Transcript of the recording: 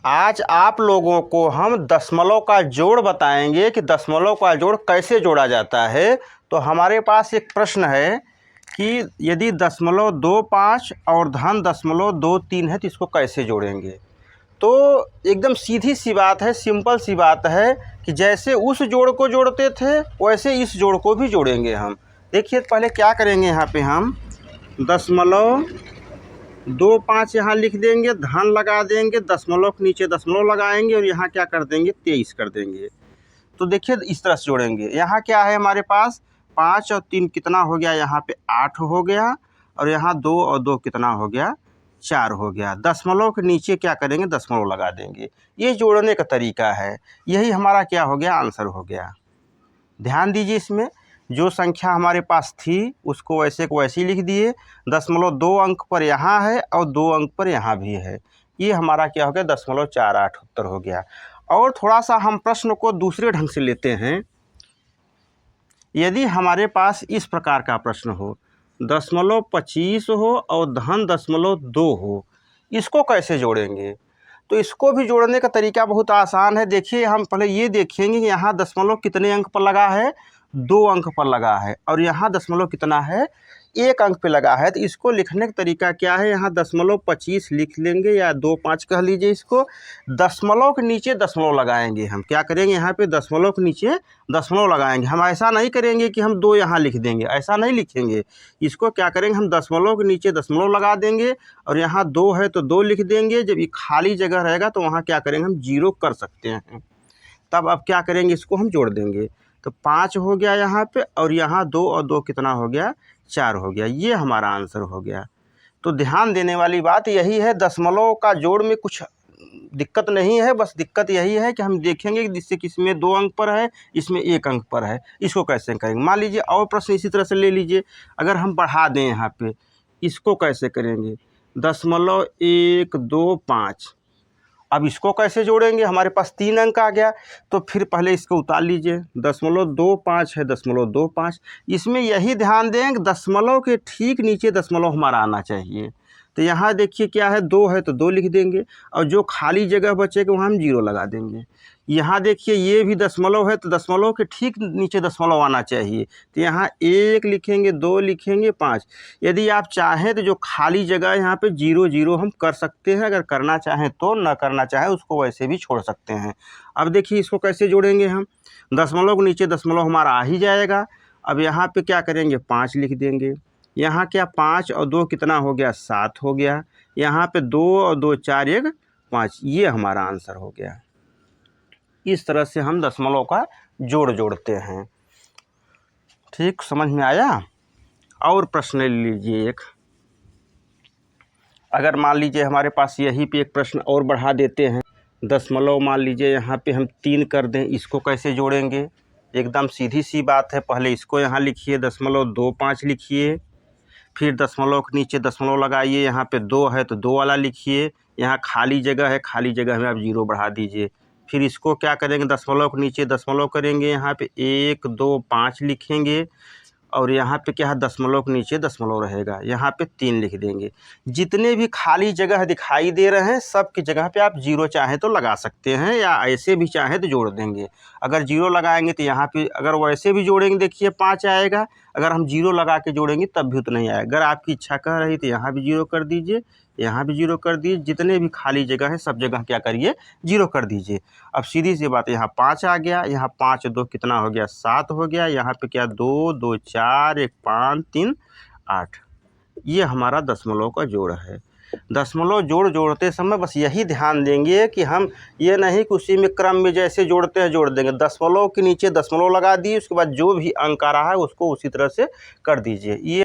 आज आप लोगों को हम दशमलव का जोड़ बताएंगे कि दशमलव का जोड़ कैसे जोड़ा जाता है। तो हमारे पास एक प्रश्न है कि यदि दशमलव 25 और धन दशमलव 23 है तो इसको कैसे जोड़ेंगे। तो एकदम सीधी सी बात है, सिंपल सी बात है कि जैसे उस जोड़ को जोड़ते थे वैसे इस जोड़ को भी जोड़ेंगे हम। देखिए पहले क्या करेंगे, यहाँ पे हम दशमलव 25 यहाँ लिख देंगे, धन लगा देंगे, दशमलव के नीचे दशमलव लगाएंगे और यहाँ क्या कर देंगे 23 कर देंगे। तो देखिए इस तरह से जोड़ेंगे। यहाँ क्या है हमारे पास 5 और 3 कितना हो गया, यहाँ पे 8 हो गया और यहाँ 2 और 2 कितना हो गया 4 हो गया। दशमलव के नीचे क्या करेंगे दशमलव लगा देंगे। ये जोड़ने का तरीका है, यही हमारा क्या हो गया आंसर हो गया। ध्यान दीजिए, इसमें जो संख्या हमारे पास थी उसको वैसे को वैसे ही लिख दिए। दशमलव 2 अंक पर यहाँ है और 2 अंक पर यहाँ भी है। ये हमारा क्या हो गया 0.48 उत्तर हो गया। और थोड़ा सा हम प्रश्न को दूसरे ढंग से लेते हैं। यदि हमारे पास इस प्रकार का प्रश्न हो, 0.25 हो और धन 0.2 हो, इसको कैसे जोड़ेंगे। तो इसको भी जोड़ने का तरीका बहुत आसान है। देखिए हम पहले ये देखेंगे कि यहाँ दशमलव कितने अंक पर लगा है, 2 अंक पर लगा है और यहाँ दशमलव कितना है 1 अंक पे लगा है। तो इसको लिखने का तरीका क्या है, यहाँ 0.25 लिख लेंगे या 25 कह लीजिए इसको। दशमलव के नीचे दशमलव लगाएंगे। हम क्या करेंगे, यहाँ पे दशमलव के नीचे दशमलव लगाएंगे। हम ऐसा नहीं करेंगे कि हम 2 यहाँ लिख देंगे, ऐसा नहीं लिखेंगे। इसको क्या करेंगे, हम दशमलव के नीचे दशमलव लगा देंगे और यहाँ 2 है तो 2 लिख देंगे। जब ये खाली जगह रहेगा तो वहाँ क्या करेंगे हम 0 कर सकते हैं। तब अब क्या करेंगे, इसको हम जोड़ देंगे। तो 5 हो गया यहाँ पे और यहाँ 2 और 2 कितना हो गया 4 हो गया। ये हमारा आंसर हो गया। तो ध्यान देने वाली बात यही है, दशमलव का जोड़ में कुछ दिक्कत नहीं है। बस दिक्कत यही है कि हम देखेंगे कि जिससे किसमें 2 अंक पर है, इसमें 1 अंक पर है, इसको कैसे करेंगे। मान लीजिए और प्रश्न इसी तरह से ले लीजिए। अगर हम बढ़ा दें यहाँ पे, इसको कैसे करेंगे 0.125। अब इसको कैसे जोड़ेंगे, हमारे पास 3 अंक आ गया। तो फिर पहले इसको उतार लीजिए, 0.25 है 0.25। इसमें यही ध्यान दें दशमलव के ठीक नीचे दशमलव हमारा आना चाहिए। तो यहाँ देखिए क्या है 2 है तो 2 लिख देंगे और जो खाली जगह बचेगा वहाँ हम 0 लगा देंगे। यहाँ देखिए ये भी दशमलव है तो दशमलव के ठीक नीचे दशमलव आना चाहिए। तो यहाँ 1 लिखेंगे, 2 लिखेंगे, 5। यदि आप चाहें तो जो खाली जगह यहाँ पे 0 0 हम कर सकते हैं। अगर करना चाहें तो, न करना चाहें उसको वैसे भी छोड़ सकते हैं। अब देखिए इसको कैसे जोड़ेंगे हम, दशमलव के नीचे दशमलव हमारा आ ही जाएगा। अब यहाँ पे क्या करेंगे 5 लिख देंगे। यहाँ क्या 5 और 2 कितना हो गया 7 हो गया। यहाँ पे 2 और 2 4 1 5। ये हमारा आंसर हो गया। इस तरह से हम दशमलव का जोड़ जोड़ते हैं। ठीक समझ में आया। और प्रश्न ले लीजिए एक। अगर मान लीजिए हमारे पास यहीं पे एक प्रश्न और बढ़ा देते हैं, दशमलव मान लीजिए यहाँ पे हम 3 कर दें, इसको कैसे जोड़ेंगे। एकदम सीधी सी बात है। पहले इसको यहाँ लिखिए 0.25 लिखिए, फिर दशमलव के नीचे दशमलव लगाइए। यहाँ पे 2 है तो 2 वाला लिखिए। यहाँ खाली जगह है, खाली जगह में आप 0 बढ़ा दीजिए। फिर इसको क्या करेंगे, दशमलव के नीचे दशमलव करेंगे। यहाँ पे 1 2 5 लिखेंगे और यहाँ पे क्या है दशमलव के नीचे दशमलव रहेगा। यहाँ पे 3 लिख देंगे। जितने भी खाली जगह दिखाई दे रहे हैं सब की जगह पे आप 0 चाहें तो लगा सकते हैं या ऐसे भी चाहें तो जोड़ देंगे। अगर 0 लगाएंगे तो यहाँ पे, अगर वैसे भी जोड़ेंगे देखिए 5 आएगा। अगर हम 0 लगा के जोड़ेंगे तब भी उतना ही आएगा। अगर आपकी इच्छा कह रही तो यहाँ भी 0 कर दीजिए, यहाँ भी 0 कर दीजिए। जितने भी खाली जगह है सब जगह क्या करिए 0 कर दीजिए। अब सीधी सी बात है, यहाँ 5 आ गया, यहाँ 5 2 कितना हो गया 7 हो गया। यहाँ पे क्या 2 2 4 1 5 3 8। ये हमारा दशमलव का जोड़ है। दशमलव जोड़ जोड़ते समय बस यही ध्यान देंगे कि हम ये नहीं कि उसी में क्रम में जैसे जोड़ते हैं जोड़ देंगे। दशमलव के नीचे दशमलव लगा दिए, उसके बाद जो भी अंक आ रहा है उसको उसी तरह से कर दीजिए। ये